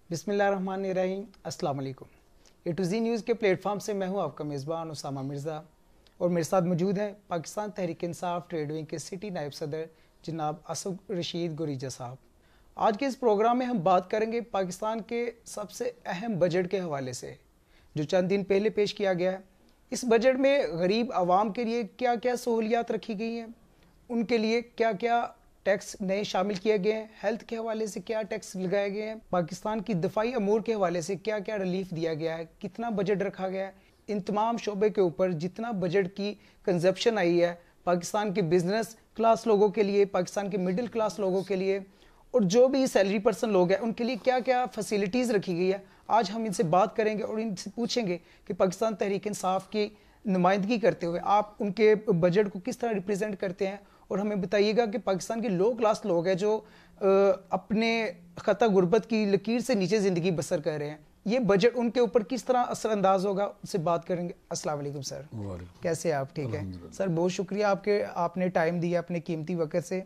بسم اللہ الرحمن الرحیم۔ السلام علیکم۔ اے ٹو زی نیوز کے پلیٹ فارم سے میں ہوں آپ کا میزبان اسامہ مرزا، اور میرے ساتھ موجود ہے پاکستان تحریک انصاف ٹریڈ ونگ کے سٹی نائب صدر جناب اسد رشید گوریجہ صاحب۔ آج کے اس پروگرام میں ہم بات کریں گے پاکستان کے سب سے اہم بجٹ کے حوالے سے جو چند دن پہلے پیش کیا گیا ہے۔ اس بجٹ میں غریب عوام کے لیے کیا کیا سہولیات رکھی گئی ہیں، ان کے لیے کیا کیا ٹیکس نئے شامل کیے گئے ہیں، ہیلتھ کے حوالے سے کیا ٹیکس لگائے گئے ہیں، پاکستان کی دفاعی امور کے حوالے سے کیا کیا ریلیف دیا گیا ہے، کتنا بجٹ رکھا گیا ہے، ان تمام شعبے کے اوپر جتنا بجٹ کی کنزپشن آئی ہے پاکستان کے بزنس کلاس لوگوں کے لیے، پاکستان کے مڈل کلاس لوگوں کے لیے، اور جو بھی سیلری پرسن لوگ ہیں ان کے لیے کیا کیا فیسیلیٹیز رکھی گئی ہے، آج ہم ان سے بات کریں گے اور ان سے پوچھیں گے کہ پاکستان تحریک انصاف کی نمائندگی کرتے ہوئے آپ ان کے بجٹ کو کس طرح ریپریزنٹ کرتے ہیں، اور ہمیں بتائیے گا کہ پاکستان کے لو کلاس لوگ ہیں جو اپنے خطہ غربت کی لکیر سے نیچے زندگی بسر کر رہے ہیں، یہ بجٹ ان کے اوپر کس طرح اثر انداز ہوگا، ان سے بات کریں گے۔ السلام علیکم سر، کیسے ہیں آپ؟ ٹھیک ہے سر، بہت شکریہ آپ نے ٹائم دیا اپنے قیمتی وقت سے۔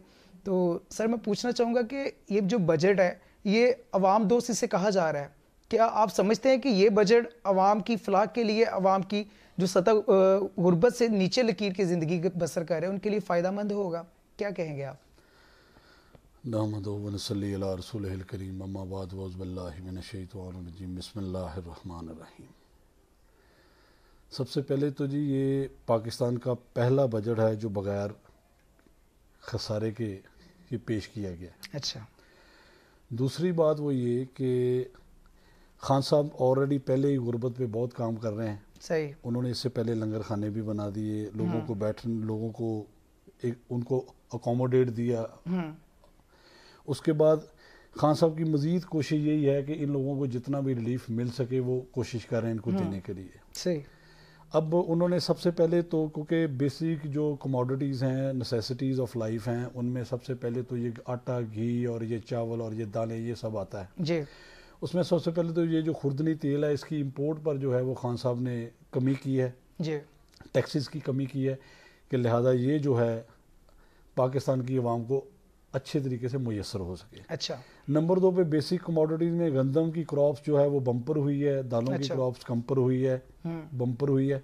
تو سر میں پوچھنا چاہوں گا کہ یہ جو بجٹ ہے یہ عوام دوست اسے کہا جا رہا ہے، کیا آپ سمجھتے ہیں کہ یہ بجٹ عوام کی فلاح کے لیے، عوام کی جو سطح غربت سے نیچے لکیر کی زندگی بسر کر رہے ہیں ان کے لیے فائدہ مند ہوگا؟ کیا کہیں گے آپ؟ نحمدہ و نصلی علی رسولہ الکریم، اما بعد، اعوذ باللہ من الشیطان الرجیم، بسم اللہ الرحمن الرحیم۔ سب سے پہلے تو جی یہ پاکستان کا پہلا بجٹ ہے جو بغیر خسارے کے یہ پیش کیا گیا۔ اچھا۔ دوسری بات وہ یہ کہ خان صاحب آلریڈی پہلے ہی غربت پہ بہت کام کر رہے ہیں۔ صحیح۔ انہوں نے اس سے پہلے لنگر خانے بھی بنا دیے، لوگوں کو لوگوں کو ان کو اکوموڈیٹ دیا۔ اس کے بعد خان صاحب کی مزید کوشش یہی ہے کہ ان لوگوں کو جتنا بھی ریلیف مل سکے وہ کوشش کریں ان کو دینے کے لیے۔ صحیح۔ اب انہوں نے سب سے پہلے تو کیونکہ بیسک جو کموڈیٹیز ہیں، نیسیسٹیز آف لائف ہیں، ان میں سب سے پہلے تو یہ آٹا، گھی اور یہ چاول اور یہ دالیں، یہ سب آتا ہے جی۔ اس میں سب سے پہلے تو یہ جو خوردنی تیل ہے اس کی امپورٹ پر جو ہے وہ خان صاحب نے کمی کی ہے، جی، ٹیکسز کی کمی کی ہے، کہ لہذا یہ جو ہے پاکستان کی عوام کو اچھے طریقے سے میسر ہو سکے۔ اچھا۔ نمبر 2 پہ بیسک کموڈیٹیز میں گندم کی کراپس جو ہے وہ بمپر ہوئی ہے، دالوں کی کراپس کمپر ہوئی ہے، بمپر ہوئی ہے۔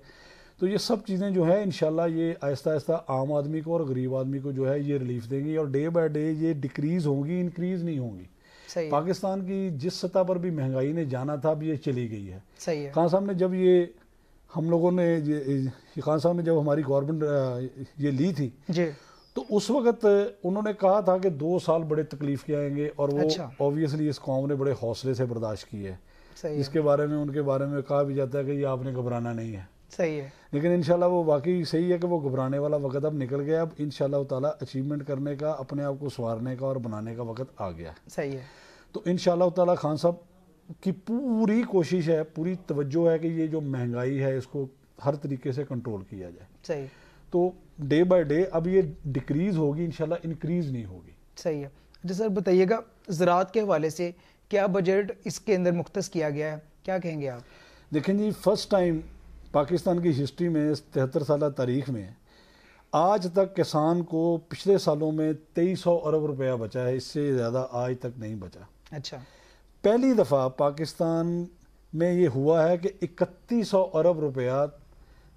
تو یہ سب چیزیں جو ہے انشاءاللہ یہ آہستہ آہستہ عام آدمی کو اور غریب آدمی کو جو ہے یہ ریلیف دیں گی، اور ڈے بائی ڈے یہ ڈیکریز ہوں گی، انکریز نہیں ہوں گی۔ پاکستان کی جس سطح پر بھی مہنگائی نے جانا تھا اب یہ چلی گئی ہے۔ صحیح ہے۔ خان صاحب نے جب یہ ہم لوگوں نے خان صاحب نے جب ہماری گورنمنٹ یہ لی تھی جی، تو اس وقت انہوں نے کہا تھا کہ 2 سال بڑے تکلیف کے آئیں گے، اور وہ اوبویسلی اس قوم نے بڑے حوصلے سے برداشت کی ہے۔ اس کے بارے میں ان کے بارے میں کہا بھی جاتا ہے کہ یہ آپ نے گھبرانا نہیں ہے۔ صحیح ہے۔ لیکن انشاءاللہ وہ واقعی صحیح ہے کہ وہ گھبرانے والا وقت اب نکل گیا، اب انشاءاللہ تعالیٰ اچیومنٹ کرنے کا، اپنے آپ کو سنوارنے کا اور بنانے کا وقت آ گیا۔ صحیح ہے۔ تو انشاءاللہ تعالیٰ خان صاحب کی پوری کوشش ہے، پوری توجہ ہے کہ یہ جو مہنگائی ہے اس کو ہر طریقے سے کنٹرول کیا جائے۔ صحیح۔ تو ڈے بائی ڈے اب یہ ڈیکریز ہوگی انشاءاللہ، انکریز نہیں ہوگی۔ صحیح ہے۔ جی سر، بتائیے گا زراعت کے حوالے سے کیا بجٹ اس کے اندر مختص کیا گیا ہے، کیا کہیں گے آپ؟ دیکھیں جی، فرسٹ ٹائم پاکستان کی ہسٹری میں 73 سالہ تاریخ میں آج تک کسان کو پچھلے سالوں میں 2300 ارب روپیہ بچا ہے، اس سے زیادہ آج تک نہیں بچا۔ اچھا۔ پہلی دفعہ پاکستان میں یہ ہوا ہے کہ 3100 ارب روپیہ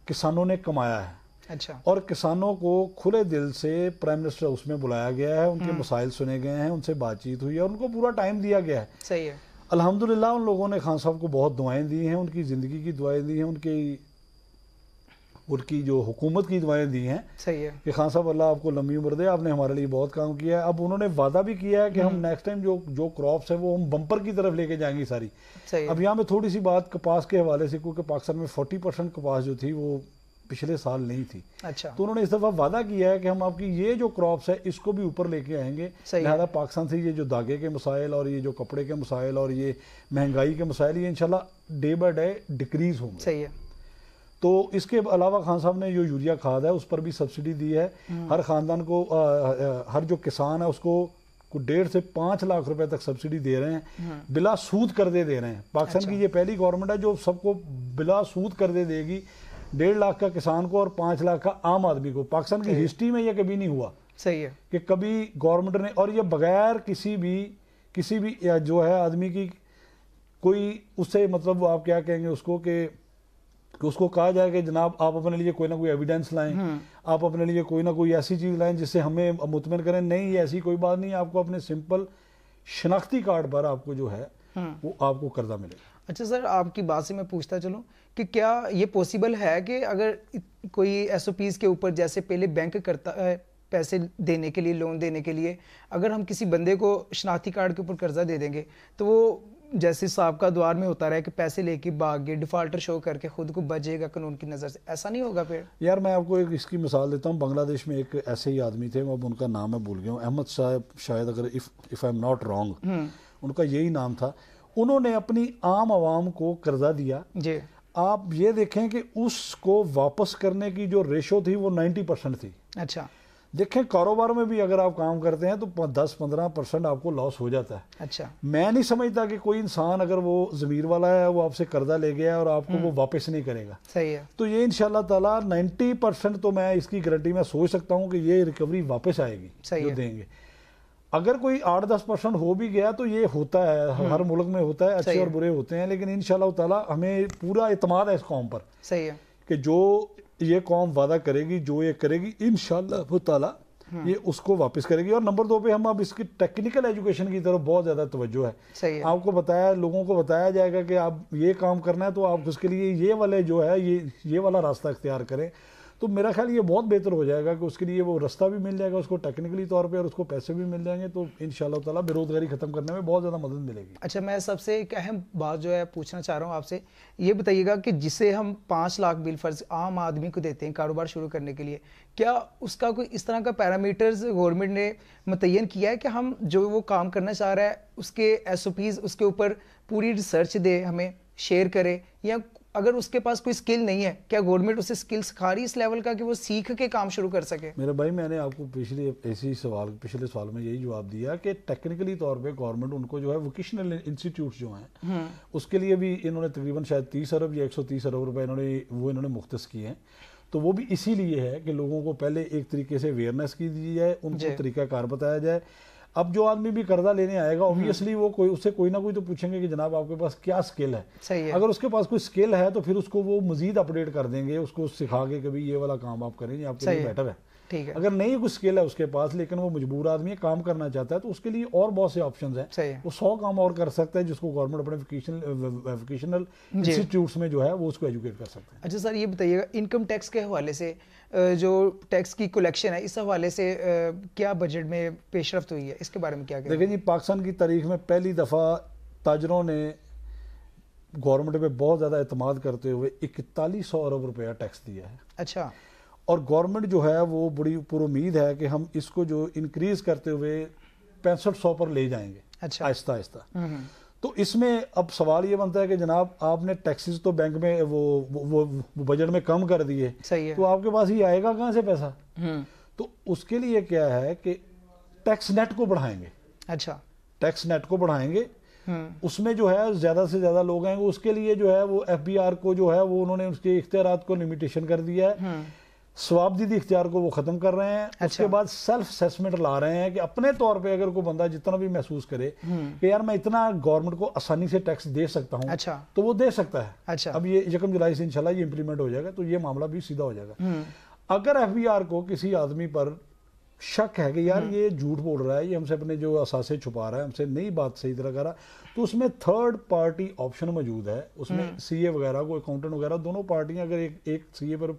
کسانوں نے کمایا ہے۔ اچھا۔ اور کسانوں کو کھلے دل سے پرائم منسٹر ہاؤس میں بلایا گیا ہے، ان کے مسائل سنے گئے ہیں، ان سے بات چیت ہوئی ہے، ان کو پورا ٹائم دیا گیا ہے۔ صحیح ہے۔ الحمدللہ ان لوگوں نے خان صاحب کو بہت دعائیں دی ہیں، ان کی زندگی کی دعائیں دی ہیں، ان کی جو حکومت کی دعائیں دی ہیں۔ صحیح ہے کہ خان صاحب اللہ آپ کو لمبی عمر دے، آپ نے ہمارے لیے بہت کام کیا ہے۔ اب انہوں نے وعدہ بھی کیا ہے کہ ہم نیکسٹ ٹائم جو کراپس ہیں وہ ہم بمپر کی طرف لے کے جائیں گی ساری۔ اب یہاں پہ تھوڑی سی بات کپاس کے حوالے سے، کیونکہ پاکستان میں 40% کپاس جو تھی وہ پچھلے سال نہیں تھی۔ اچھا۔ تو انہوں نے اس دفعہ وعدہ کیا ہے کہ ہم آپ کی یہ جو کراپس ہے اس کو بھی اوپر لے کے آئیں گے، لہذا پاکستان سے یہ جو داغے کے مسائل اور یہ جو کپڑے کے مسائل اور یہ مہنگائی کے مسائل یہ انشاءاللہ ڈے بائی ڈے ڈیکریز ہوں گے۔ صحیح ہے۔ تو اس کے علاوہ خان صاحب نے جو یوریا کھاد ہے اس پر بھی سبسڈی دی ہے، ہر خاندان کو، ہر جو کسان ہے اس کو 1.5 سے 5 لاکھ روپے تک سبسڈی دے رہے ہیں، بلا سود قرضے دے رہے ہیں۔ پاکستان کی یہ پہلی گورنمنٹ ہے جو سب کو بلا سود قرضے دے گی، 1.5 لاکھ کا کسان کو اور 5 لاکھ کا عام آدمی کو۔ پاکستان کی ہسٹری میں یہ کبھی نہیں ہوا۔ صحیح ہے کہ کبھی گورنمنٹ نے، اور یہ بغیر کسی بھی جو ہے آدمی کی کوئی اس سے مطلب آپ کیا کہیں گے اس کو کہ اس کو کہا جائے کہ جناب آپ اپنے لیے کوئی نہ کوئی ایویڈنس لائیں, آپ اپنے لیے کوئی نہ کوئی ایسی چیز لائیں جس سے ہمیں مطمئن کریں, نہیں یہ ایسی کوئی بات نہیں, آپ کو اپنے سمپل شناختی کارڈ پر آپ کو جو ہے وہ آپ کو قرضہ ملے گا. اچھا سر, آپ کی بات سے میں پوچھتا چلوں کہ کیا یہ پوسیبل ہے کہ اگر کوئی ایس او پیز کے اوپر جیسے پہلے بینک کرتا ہے پیسے دینے کے لیے, لون دینے کے لیے, اگر ہم کسی بندے کو شناختی کارڈ کے اوپر قرضہ دے دیں گے تو وہ جیسے سابقہ دور میں ہوتا رہا ہے کہ پیسے لے کے بھاگ گئے, ڈیفالٹر شو کر کے خود کو بچے گا قانون کی نظر سے, ایسا نہیں ہوگا پھر؟ یار میں آپ کو ایک اس کی مثال دیتا ہوں. بنگلہ دیش میں ایک ایسے ہی آدمی تھے, اب ان کا نام میں بھول گیا ہوں, احمد صاحب شاید, اگر if I am not wrong in کا یہی نام تھا. انہوں نے اپنی عام عوام کو قرضہ دیا جی. آپ یہ دیکھیں کہ اس کو واپس کرنے کی جو ریشو تھی وہ 90% تھی. اچھا دیکھیں کاروبار میں بھی اگر آپ کام کرتے ہیں تو 10-15% آپ کو لاس ہو جاتا ہے. اچھا میں نہیں سمجھتا کہ کوئی انسان اگر وہ ضمیر والا ہے وہ آپ سے قرضہ لے گیا ہے اور آپ کو وہ واپس نہیں کرے گا. صحیح ہے. تو یہ انشاءاللہ تعالیٰ 90% تو میں اس کی گارنٹی میں سوچ سکتا ہوں کہ یہ ریکوری واپس آئے گی جو دیں گے. اگر کوئی 8-10% ہو بھی گیا تو یہ ہوتا ہے, ہر ملک میں ہوتا ہے, اچھے اور برے ہوتے ہیں, لیکن انشاءاللہ تعالیٰ ہمیں پورا اعتماد ہے اس قوم پر. صحیح ہے کہ جو یہ قوم وعدہ کرے گی, جو یہ کرے گی انشاءاللہ تعالیٰ یہ اس کو واپس کرے گی. اور نمبر 2 پہ ہم اب اس کی ٹیکنیکل ایجوکیشن کی طرف بہت زیادہ توجہ ہے. آپ کو بتایا, لوگوں کو بتایا جائے گا کہ آپ یہ کام کرنا ہے تو آپ اس کے لیے یہ والے جو ہے یہ والا راستہ اختیار کریں, تو میرا خیال یہ بہت بہتر ہو جائے گا کہ اس کے لیے وہ راستہ بھی مل جائے گا اس کو ٹیکنیکلی طور پہ, اور اس کو پیسے بھی مل جائیں گے, تو انشاءاللہ تعالیٰ بے روزگاری ختم کرنے میں بہت زیادہ مدد ملے گی. اچھا میں سب سے ایک اہم بات جو ہے پوچھنا چاہ رہا ہوں آپ سے, یہ بتائیے گا کہ جسے ہم 5 لاکھ بل فرض عام آدمی کو دیتے ہیں کاروبار شروع کرنے کے لیے, کیا اس کا کوئی اس طرح کا پیرامیٹرز گورنمنٹ نے متعین کیا ہے کہ ہم جو وہ کام کرنا چاہ رہا ہے اس کے ایس او پیز اس کے اوپر پوری ریسرچ دے, ہمیں شیئر کرے, یا اگر اس کے پاس کوئی سکل نہیں ہے کیا گورنمنٹ اسے سکل سکھا رہی اس لیول کا کہ وہ سیکھ کے کام شروع کر سکے؟ میرے بھائی میں نے آپ کو پچھلے سوال میں یہی جواب دیا کہ ٹیکنیکلی طور پہ گورنمنٹ ان کو جو ہے ووکیشنل انسٹیٹیوٹس جو ہیں اس کے لیے بھی انہوں نے تقریباً شاید 30 ارب یا 130 ارب روپے انہوں نے مختص کیے ہیں. تو وہ بھی اسی لیے ہے کہ لوگوں کو پہلے ایک طریقے سے اویئرنیس کی دی جائے, ان کو طریقہ کار بتایا جائے. اب جو آدمی بھی قرضہ لینے آئے گا اوبویسلی وہ اس سے کوئی نہ کوئی تو پوچھیں گے کہ جناب آپ کے پاس کیا سکل ہے. اگر اس کے پاس کوئی سکل ہے تو پھر اس کو وہ مزید اپڈیٹ کر دیں گے, اس کو سکھا کے کہ بھی یہ والا کام آپ کریں, یہ آپ کے لیے بیٹر ہے. اگر نہیں کوئی سکل ہے اس کے پاس لیکن وہ مجبور آدمی کام کرنا چاہتا ہے تو اس کے لیے اور بہت سے آپشنز ہیں, وہ 100 کام اور کر سکتا ہے جس کو گورنمنٹ اپنے ووکیشنل انسٹیٹیوٹس میں جو ہے وہ اس کو ایجوکیٹ کر سکتے ہیں. اچھا سر یہ بتائیے گا انکم ٹیکس کے حوالے سے جو ٹیکس کی کلیکشن ہے اس حوالے سے کیا بجٹ میں پیش رفت ہوئی ہے, اس کے بارے میں کیا کہیں؟ دیکھیں جی, پاکستان کی تاریخ میں پہلی دفعہ تاجروں نے گورنمنٹ پہ بہت زیادہ اعتماد کرتے ہوئے 4100 ارب روپیہ ٹیکس دیا ہے. اچھا. اور گورنمنٹ جو ہے وہ بڑی پر امید ہے کہ ہم اس کو جو انکریز کرتے ہوئے 6500 پر لے جائیں گے. اچھا. آہستہ آہستہ. تو اس میں اب سوال یہ بنتا ہے کہ جناب آپ نے ٹیکسز تو بینک میں وہ بجٹ میں کم کر دیے, تو آپ کے پاس ہی آئے گا کہاں سے پیسہ؟ تو اس کے لیے کیا ہے کہ ٹیکس نیٹ کو بڑھائیں گے. اچھا. ٹیکس نیٹ کو بڑھائیں گے, اس میں جو ہے زیادہ سے زیادہ لوگ ہیں, اس کے لیے جو ہے وہ ایف بی آر کو جو ہے وہ انہوں نے اس کے اختیارات کو لمیٹیشن کر دیا ہے, ثوابدیدی اختیار کو وہ ختم کر رہے ہیں. اس کے بعد سیلف اسیسمنٹ لا رہے ہیں کہ اپنے طور پہ اگر کوئی بندہ جتنا بھی محسوس کرے کہ یار میں اتنا گورنمنٹ کو آسانی سے ٹیکس دے سکتا ہوں تو وہ دے سکتا ہے. اب یہ 1 جولائی سے انشاءاللہ یہ امپلیمنٹ ہو جائے گا تو یہ معاملہ بھی سیدھا ہو جائے گا. اگر ایف بی آر کو کسی آدمی پر شک ہے کہ یار یہ جھوٹ بول رہا ہے, یہ ہم سے اپنے جو اثاثے چھپا رہا ہے, ہم سے نئی بات صحیح طرح کر رہا ہے, تو اس میں تھرڈ پارٹی آپشن موجود ہے. اس میں سی اے وغیرہ کو اکاؤنٹنٹ وغیرہ دونوں پارٹیاں اگر ایک سی اے پر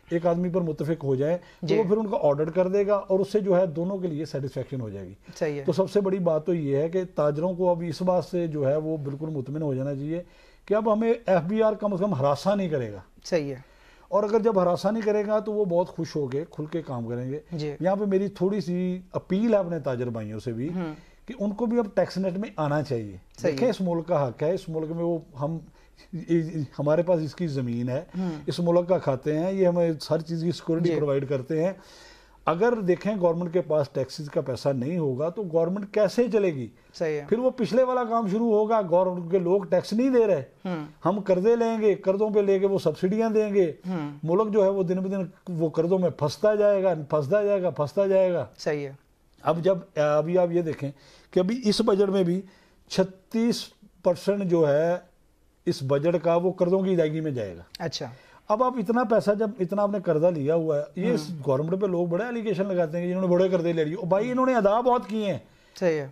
ایک آدمی پر متفق ہو جائے تو وہ پھر ان کا آڈٹ کر دے گا اور اس سے جو ہے دونوں کے لیے سیٹسفیکشن ہو جائے گی. تو سب سے بڑی بات تو یہ ہے کہ تاجروں کو اب اس بات سے جو ہے وہ بالکل مطمئن ہو جانا چاہیے کہ اب ہمیں ایف بی آر کم از کم ہراساں نہیں کرے گا. صحیح ہے. اور اگر جب ہراساں نہیں کرے گا تو وہ بہت خوش ہو کے کھل کے کام کریں گے. یہاں پہ میری تھوڑی سی اپیل ہے اپنے تاجر بھائیوں سے بھی کہ ان کو بھی اب ٹیکس نیٹ میں آنا چاہیے. دیکھیں اس ملک کا حق ہے, اس ملک میں وہ ہمارے پاس اس کی زمین ہے, اس ملک کا کھاتے ہیں, یہ ہمیں ہر چیز کی سیکورٹی پرووائڈ کرتے ہیں. اگر دیکھیں گورنمنٹ کے پاس ٹیکسز کا پیسہ نہیں ہوگا تو گورنمنٹ کیسے چلے گی؟ پھر وہ پچھلے والا کام شروع ہوگا, گورنمنٹ کے لوگ ٹیکس نہیں دے رہے, ہم قرضے لیں گے, قرضوں پہ لے کے وہ سبسڈیاں دیں گے, ملک جو ہے وہ دن بدن وہ قرضوں میں پھنستا جائے گا. صحیح ہے. ابھی آپ یہ دیکھیں کہ ابھی اس بجٹ میں بھی 36 50% جو ہے اس بجٹ کا وہ قرضوں کی ادائیگی میں جائے گا. اچھا. اب آپ اتنا پیسہ جب اتنا آپ نے قرضہ لیا ہوا ہے, یہ گورنمنٹ پہ لوگ بڑے الیگیشن لگاتے ہیں کہ انہوں نے بڑے قرضے لے لیے. بھائی انہوں نے ادا بہت کیے ہیں. صحیح ہے.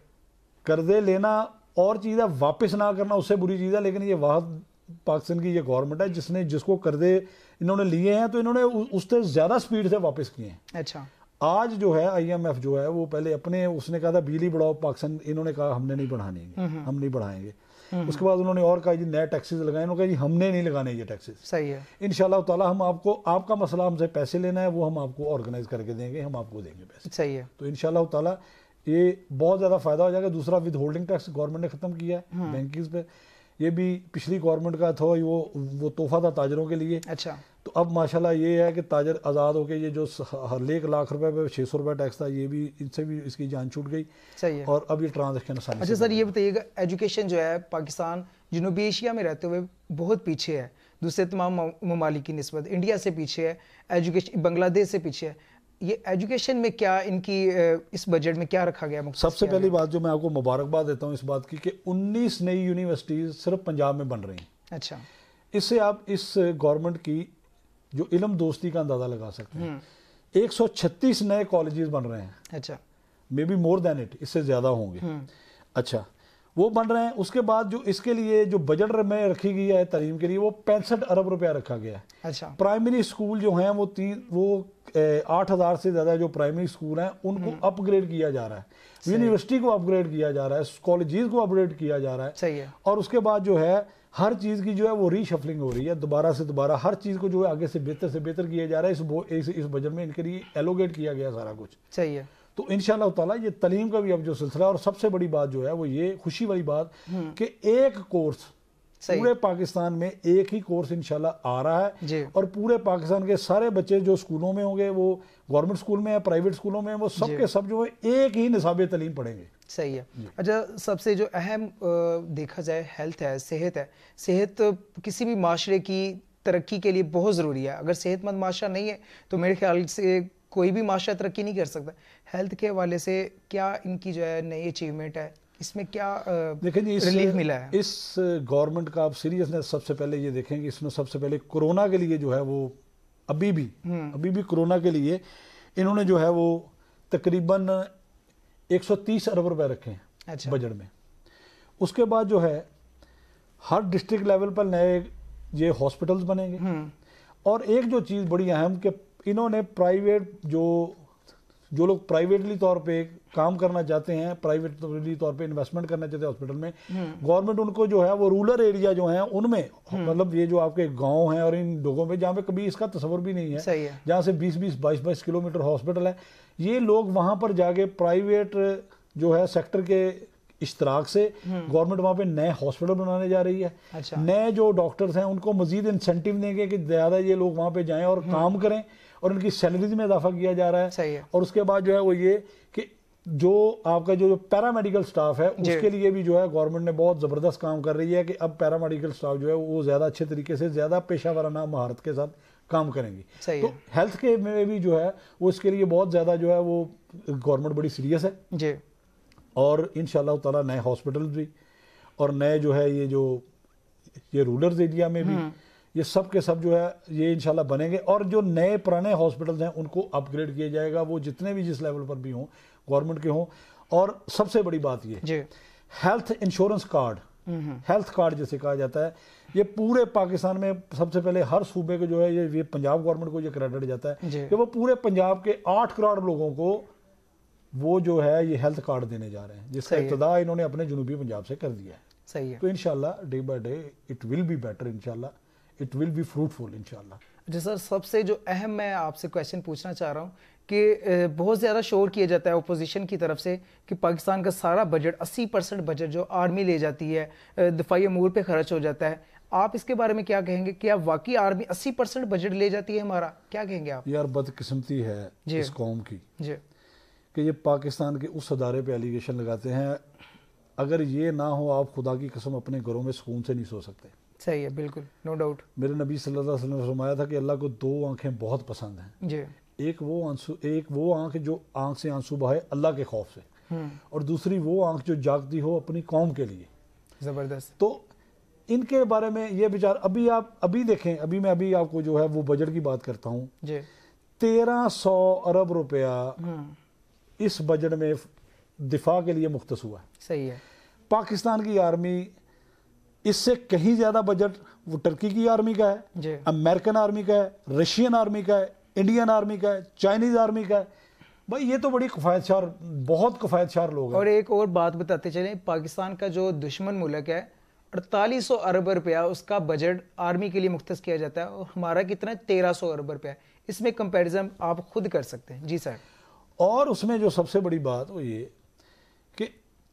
قرضے لینا اور چیز ہے, واپس نہ کرنا اس سے بری چیز ہے, لیکن یہ واحد پاکستان کی یہ گورنمنٹ ہے جس کو قرضے انہوں نے لیے ہیں تو انہوں نے اس سے زیادہ سپیڈ سے واپس کیے ہیں. اچھا. آج جو ہے آئی ایم ایف جو ہے وہ پہلے اپنے اس نے کہا تھا بجلی بڑھاؤ پاکستان, انہوں نے کہا ہم نے نہیں بڑھانے گے, ہم نہیں بڑھائیں گے. اس کے بعد انہوں نے اور کہا جی نئے ٹیکسز لگائیں, انہوں نے کہا جی ہم نے نہیں لگانے یہ ٹیکسز. صحیح ہے. انشاءاللہ تعالیٰ ہم آپ کو, آپ کا مسئلہ ہم سے پیسے لینا ہے وہ ہم آپ کو آرگنائز کر کے دیں گے, ہم آپ کو دیں گے پیسے. صحیح ہے. تو انشاءاللہ تعالیٰ یہ بہت زیادہ فائدہ ہو جائے گا. دوسرا ود ہولڈنگ ٹیکس گورنمنٹ نے ختم کیا ہے بینکیز پہ, یہ بھی پچھلی گورنمنٹ کا تھا, وہ تحفہ تھا تاجروں کے لیے. اچھا. تو اب ماشاءاللہ یہ ہے کہ تاجر آزاد ہو کے یہ جو 1,00,000 روپے پہ 600 روپے ٹیکس تھا, یہ بھی ان سے بھی اس کی جان چھوٹ گئی. صحیح ہے. اور اب یہ ٹرانزیکشن آسانی. اچھا سر, یہ بتائیے گا ایجوکیشن جو ہے پاکستان جنوبی ایشیا میں رہتے ہوئے بہت پیچھے ہے, دوسرے تمام ممالک کی نسبت انڈیا سے پیچھے ہے, ایجوکیشن بنگلہ دیش سے پیچھے ہے. یہ ایجوکیشن میں کیا ان کی اس بجٹ میں کیا رکھا گیا؟ سب سے پہلی بات جو میں آپ کو مبارکباد دیتا ہوں اس بات کی کہ 19 نئی یونیورسٹیز صرف پنجاب میں بن رہی ہیں. اچھا. اس سے آپ اس گورنمنٹ کی جو علم دوستی کا اندازہ لگا سکتے ہیں. 136 نئے کالجز بن رہے ہیں. اچھا. May be more then it, اس سے زیادہ ہوں گے. اچھا, وہ بن رہے ہیں. اس کے بعد جو اس کے لیے جو بجٹ میں رکھی گئی ہے تعلیم کے لیے وہ 65 ارب روپیہ رکھا گیا ہے. اچھا. پرائمری اسکول جو ہیں وہ 8,000 سے زیادہ جو پرائمری اسکول ہیں ان کو اپ گریڈ کیا جا رہا ہے, یونیورسٹی کو اپ گریڈ کیا جا رہا ہے, کالجز کو اپ گریڈ کیا جا رہا ہے. صحیح ہے. اور اس کے بعد جو ہے ہر چیز کی جو ہے وہ ری شفلنگ ہو رہی ہے, دوبارہ سے دوبارہ ہر چیز کو جو ہے آگے سے بہتر کیا جا رہا ہے. اس بجٹ میں ان کے لیے ایلوگیٹ کیا گیا سارا کچھ. صحیح ہے. تو انشاءاللہ تعالیٰ یہ تعلیم کا بھی اب جو سلسلہ ہے, اور سب سے بڑی بات جو ہے وہ یہ خوشی والی بات کہ ایک کورس پورے پاکستان میں ایک ہی کورس انشاءاللہ آ رہا ہے. اور پورے پاکستان کے سارے بچے جو اسکولوں میں ہوں گے, وہ گورنمنٹ اسکول میں ہیں, پرائیویٹ اسکولوں میں ہیں, وہ سب کے سب جو ہے ایک ہی نصاب تعلیم پڑھیں گے. صحیح ہے. اچھا, سب سے جو اہم دیکھا جائے ہیلتھ ہے, صحت ہے. صحت کسی بھی معاشرے کی ترقی کے لیے بہت ضروری ہے. اگر صحت مند معاشرہ نہیں ہے تو میرے خیال سے کوئی بھی معاشرہ ترقی نہیں کر سکتا. ہیلتھ کے حوالے سے کیا ان کی جو ہے نئی اچیومنٹ ہے, اس میں کیا ریلیف ملا ہے؟ اس گورنمنٹ کا آپ سیریسنس سب سے پہلے یہ دیکھیں کہ اس میں سب سے پہلے کورونا کے لیے جو ہے وہ ابھی بھی کورونا کے لیے انہوں نے جو ہے وہ تقریباً 130 ارب روپے رکھے ہیں بجٹ میں. اس کے بعد جو ہے ہر ڈسٹرکٹ لیول پر نئے یہ ہاسپٹلز بنیں گے. اور ایک جو چیز بڑی اہم کہ انہوں نے پرائیویٹ جو لوگ پرائیویٹلی طور پہ کام کرنا چاہتے ہیں, پرائیویٹلی طور پہ انویسٹمنٹ کرنا چاہتے ہیں ہاسپٹل میں, گورنمنٹ ان کو جو ہے وہ رورل ایریا جو ہیں ان میں مطلب یہ جو آپ کے گاؤں ہیں اور ان لوگوں میں جہاں پہ کبھی اس کا تصور بھی نہیں ہے, جہاں سے 20-22 کلومیٹر ہاسپٹل ہے, یہ لوگ وہاں پر جا کے پرائیویٹ جو ہے سیکٹر کے اشتراک سے گورنمنٹ وہاں پہ نئے ہاسپٹل بنانے جا رہی ہے. نئے جو ڈاکٹرز ہیں ان کو مزید انسینٹیو دیں گے کہ زیادہ یہ لوگ وہاں پہ جائیں اور کام کریں, اور ان کی سیلریز میں اضافہ کیا جا رہا ہے. اور اس کے بعد جو ہے وہ یہ کہ جو آپ کا جو پیرامیڈیکل سٹاف ہے اس کے لیے بھی جو ہے گورنمنٹ نے بہت زبردست کام کر رہی ہے کہ اب پیرامیڈیکل سٹاف جو ہے وہ زیادہ اچھے طریقے سے زیادہ پیشہ ورانہ مہارت کے ساتھ کام کریں گی. تو ہیلتھ کے میں بھی جو ہے وہ اس کے لیے بہت زیادہ جو ہے وہ گورنمنٹ بڑی سیریس ہے. جی. اور انشاءاللہ تعالیٰ نئے ہاسپٹلز بھی اور نئے جو ہے یہ رورل ایریا میں بھی یہ سب کے سب جو ہے یہ انشاءاللہ بنیں گے. اور جو نئے پرانے ہاسپٹلز ہیں ان کو اپ گریڈ کیا جائے گا, وہ جتنے بھی جس لیول پر بھی ہوں گورنمنٹ کے ہوں. اور سب سے بڑی بات یہ health insurance card, health card جسے کہا جاتا ہے, یہ پورے پاکستان میں سب سے پہلے ہر صوبے کو جو ہے یہ پنجاب گورنمنٹ کو یہ کریڈٹ جاتا ہے کہ وہ پورے پنجاب کے 8 کروڑ لوگوں کو وہ جو ہے یہ ہیلتھ کارڈ دینے جا رہے ہیں, جس کا ابتدا انہوں نے اپنے جنوبی پنجاب سے کر دیا ہے. صحیح ہے. تو انشاءاللہ day by day it will be better, انشاءاللہ اٹ ول بی فروٹفل انشاءاللہ. اچھا سر, سب سے جو اہم میں آپ سے کویشچن پوچھنا چاہ رہا ہوں کہ بہت زیادہ شور کیا جاتا ہے اپوزیشن کی طرف سے کہ پاکستان کا سارا بجٹ 80% بجٹ جو آرمی لے جاتی ہے دفاعی امور پہ خرچ ہو جاتا ہے. آپ اس کے بارے میں کیا کہیں گے؟ کیا واقعی آرمی 80% بجٹ لے جاتی ہے ہمارا؟ کیا کہیں گے آپ؟ یار بدقسمتی ہے اس قوم کی کہ یہ پاکستان کے اس ادارے پہ ایلیگیشن لگاتے ہیں. اگر یہ نہ ہو آپ خدا کی قسم اپنے گھروں میں سکون سے نہیں سو سکتے. صحیح ہے, بالکل, نو ڈاؤٹ. میرے نبی صلی اللہ علیہ وسلم نے فرمایا تھا کہ اللہ کو 2 آنکھیں بہت پسند ہیں. ایک وہ آنکھ جو آنکھ سے آنسو بہائے اللہ کے خوف سے, اور دوسری وہ آنکھ جو جاگتی ہو اپنی قوم کے لیے. زبردست. تو ان کے بارے میں یہ بیچار ابھی دیکھیں، میں آپ کو جو ہے وہ بجٹ کی بات کرتا ہوں جی. 1300 ارب روپیہ اس بجٹ میں دفاع کے لیے مختص ہوا ہے. صحیح ہے. پاکستان کی آرمی اس سے کہیں زیادہ بجٹ وہ ٹرکی کی آرمی کا ہے، جی. امریکن آرمی کا ہے، رشین آرمی کا ہے، انڈین آرمی کا ہے، چائنیز آرمی کا ہے. بھائی یہ تو بڑی بہت کفایت شار لوگ ہیں. اور ایک اور بات بتاتے چلیں، پاکستان کا جو دشمن ملک ہے 4800 ارب روپیہ اس کا بجٹ آرمی کے لیے مختص کیا جاتا ہے، اور ہمارا کتنا 1300 ارب روپیہ. اس میں کمپیریزن آپ خود کر سکتے ہیں. جی سر. اور اس میں جو سب سے بڑی بات وہ یہ کہ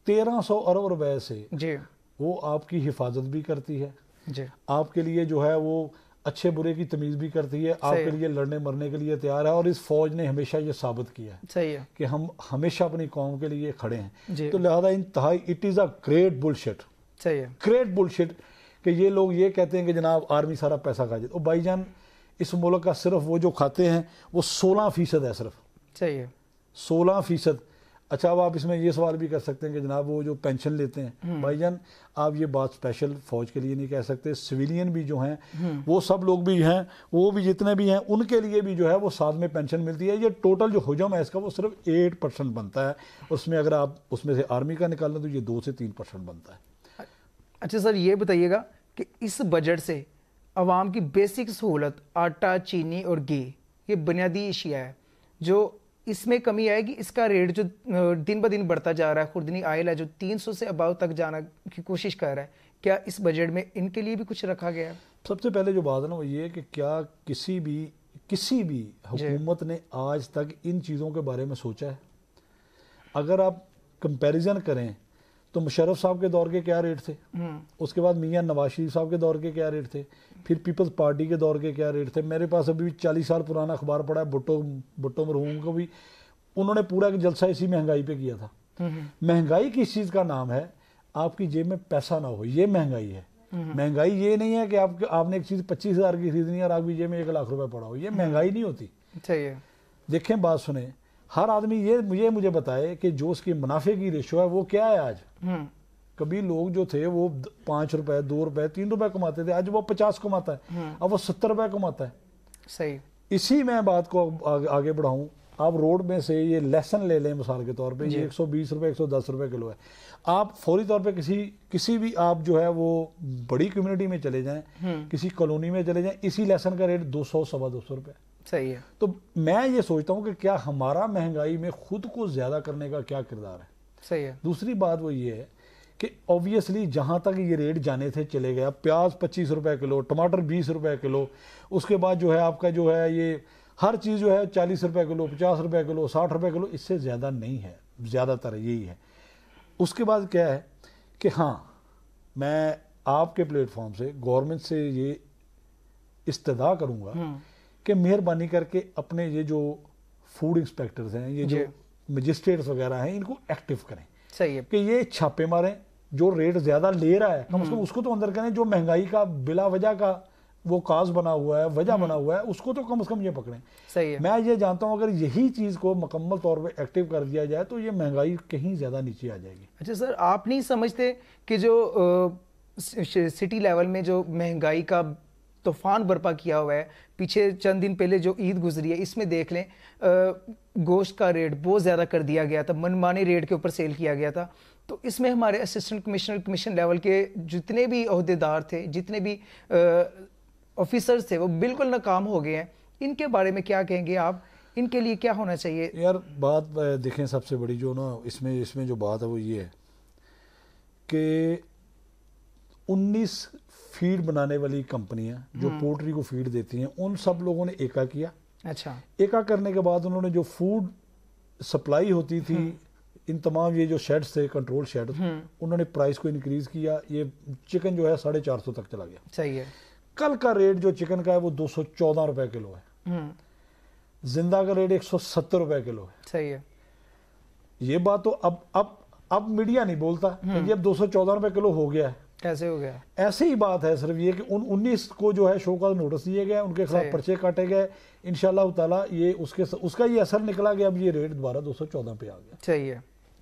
1300 ارب روپے سے جی وہ آپ کی حفاظت بھی کرتی ہے، جی آپ کے لیے جو ہے وہ اچھے برے کی تمیز بھی کرتی ہے، آپ کے لیے لڑنے مرنے کے لیے تیار ہے. اور اس فوج نے ہمیشہ یہ ثابت کیا ہے صحیح ہے کہ ہم ہمیشہ اپنی قوم کے لیے کھڑے ہیں. جی. تو لہذا انتہائی it is a great bullshit. صحیح ہے. گریٹ بلشٹ کہ یہ لوگ یہ کہتے ہیں کہ جناب آرمی سارا پیسہ کھا جاتی ہے. اور بھائی جان اس ملک کا صرف وہ جو کھاتے ہیں وہ 16% ہے، صرف صحیح ہے. 16%. اچھا اب آپ اس میں یہ سوال بھی کر سکتے ہیں کہ جناب وہ جو پینشن لیتے ہیں، بھائی جان آپ یہ بات اسپیشل فوج کے لیے نہیں کہہ سکتے، سویلین بھی جو ہیں وہ سب لوگ بھی ہیں، وہ بھی جتنے بھی ہیں ان کے لیے بھی جو ہے وہ ساتھ میں پینشن ملتی ہے. یہ ٹوٹل جو حجم ہے اس کا وہ صرف 8% بنتا ہے. اس میں اگر آپ اس میں سے آرمی کا نکالیں تو یہ 2 سے 3% بنتا ہے. اچھا سر یہ بتائیے گا کہ اس بجٹ سے عوام کی بیسک سہولت آٹا، چینی اور گھی یہ بنیادی اشیاء ہے، جو اس میں کمی آئے گی. اس کا ریٹ جو دن بہ دن بڑھتا جا رہا ہے، خوردنی آئل ہے جو 300 سے اباؤ تک جانا کی کوشش کر رہا ہے، کیا اس بجٹ میں ان کے لیے بھی کچھ رکھا گیا ہے؟ سب سے پہلے جو بات ہے نا وہ یہ ہے کہ کیا کسی بھی حکومت نے آج تک ان چیزوں کے بارے میں سوچا ہے؟ اگر آپ کمپیریزن کریں تو مشرف صاحب کے دور کے کیا ریٹ تھے، اس کے بعد میاں نواز شریف صاحب کے دور کے کیا ریٹ تھے، پھر پیپلز پارٹی کے دور کے کیا ریٹ تھے. میرے پاس ابھی بھی 40 سال پرانا اخبار پڑا ہے بھٹو مرحوم کو بھی، انہوں نے پورا ایک جلسہ اسی مہنگائی پہ کیا تھا. مہنگائی کس چیز کا نام ہے؟ آپ کی جیب میں پیسہ نہ ہو، یہ مہنگائی ہے. مہنگائی یہ نہیں ہے کہ آپ نے ایک چیز 25,000 کی خریدنی ہے اور آپ کی جیب میں 1 لاکھ روپے پڑا ہو، یہ مہنگائی نہیں ہوتی. صحیح ہے. دیکھیں بات سنیں، ہر آدمی یہ مجھے بتائے کہ جو اس کی منافع کی ریشو ہے وہ کیا ہے آج. کبھی لوگ جو تھے وہ 5 روپے 2 روپے 3 روپے کماتے تھے، آج وہ 50 کماتا ہے، اب وہ 70 روپے کماتا ہے. صحیح. اسی میں بات کو آگے بڑھاؤں، آپ روڈ میں سے یہ لہسن لے لیں مثال کے طور پہ، یہ 120 روپے 110 روپے کلو ہے. آپ فوری طور پہ کسی بھی آپ جو ہے وہ بڑی کمیونٹی میں چلے جائیں، کسی کالونی میں چلے جائیں، اسی لہسن کا ریٹ 200 سوا 200 روپے. صحیح ہے. تو میں یہ سوچتا ہوں کہ کیا ہمارا مہنگائی میں خود کو زیادہ کرنے کا کیا کردار ہے. صحیح ہے. دوسری بات وہ یہ ہے کہ اوبیسلی جہاں تک یہ ریٹ جانے تھے چلے گیا. پیاز 25 روپے کلو، ٹماٹر 20 روپے کلو، اس کے بعد جو ہے آپ کا جو ہے یہ ہر چیز جو ہے 40 روپے کلو، 50 روپے کلو، 60 روپے کلو، اس سے زیادہ نہیں ہے، زیادہ تر یہی ہے. اس کے بعد کیا ہے کہ ہاں میں آپ کے پلیٹ فارم سے گورنمنٹ سے یہ استدعا کروں گا کہ مہربانی کر کے اپنے یہ جو فوڈ انسپیکٹرز ہیں، یہ جو مجسٹریٹس وغیرہ ہیں، ان کو ایکٹیو کریں. صحیح ہے. کہ یہ چھاپے ماریں، جو ریٹ زیادہ لے رہا ہے کم از کم اس کو تو اندر کریں، جو مہنگائی کا بلا وجہ کا وہ کاز بنا ہوا ہے، وجہ بنا ہوا ہے، اس کو تو کم از کم یہ پکڑیں. صحیح ہے. میں یہ جانتا ہوں اگر یہی چیز کو مکمل طور پہ ایکٹیو کر دیا جائے تو یہ مہنگائی کہیں زیادہ نیچے آ جائے گی. اچھا سر، آپ نہیں سمجھتے کہ جو سٹی لیول میں جو مہنگائی کا طوفان برپا کیا ہوا ہے، پیچھے چند دن پہلے جو عید گزری ہے اس میں دیکھ لیں گوشت کا ریٹ بہت زیادہ کر دیا گیا تھا، من مانے ریٹ کے اوپر سیل کیا گیا تھا. تو اس میں ہمارے اسسٹنٹ کمشنر کمیشن لیول کے جتنے بھی عہدیدار تھے، جتنے بھی آفیسرز تھے، وہ بالکل ناکام ہو گئے ہیں. ان کے بارے میں کیا کہیں گے آپ؟ ان کے لیے کیا ہونا چاہیے؟ یار بات دیکھیں سب سے بڑی جو نا اس میں جو بات ہے وہ یہ ہے کہ 19 فیڈ بنانے والی کمپنیاں جو پولٹری کو فیڈ دیتی ہیں ان سب لوگوں نے ایکا کیا. اچھا. ایکا کرنے کے بعد انہوں نے جو فوڈ سپلائی ہوتی تھی ان تمام یہ جو شیڈز تھے، کنٹرول شیڈز، انہوں نے پرائس کو انکریز کیا. یہ چکن جو ہے 450 تک چلا گیا. صحیح ہے. کل کا ریٹ جو چکن کا ہے وہ 214 روپے کلو ہے. زندہ کا ریٹ 170 روپے کلو ہے. صحیح ہے. یہ بات تو اب میڈیا نہیں بولتا کہ یہ اب 214 روپے کلو ہو گیا ہے. کیسے ہو گیا؟ ایسے ہی بات ہے، صرف یہ کہ ان 19 کو جو ہے شو کاز نوٹس دیے گئے، ان کے خلاف پرچے کاٹے گئے. انشاءاللہ تعالیٰ یہ اس کا یہ اثر نکلا کہ اب یہ ریٹ دوبارہ 214 پہ آ گیا. صحیح ہے.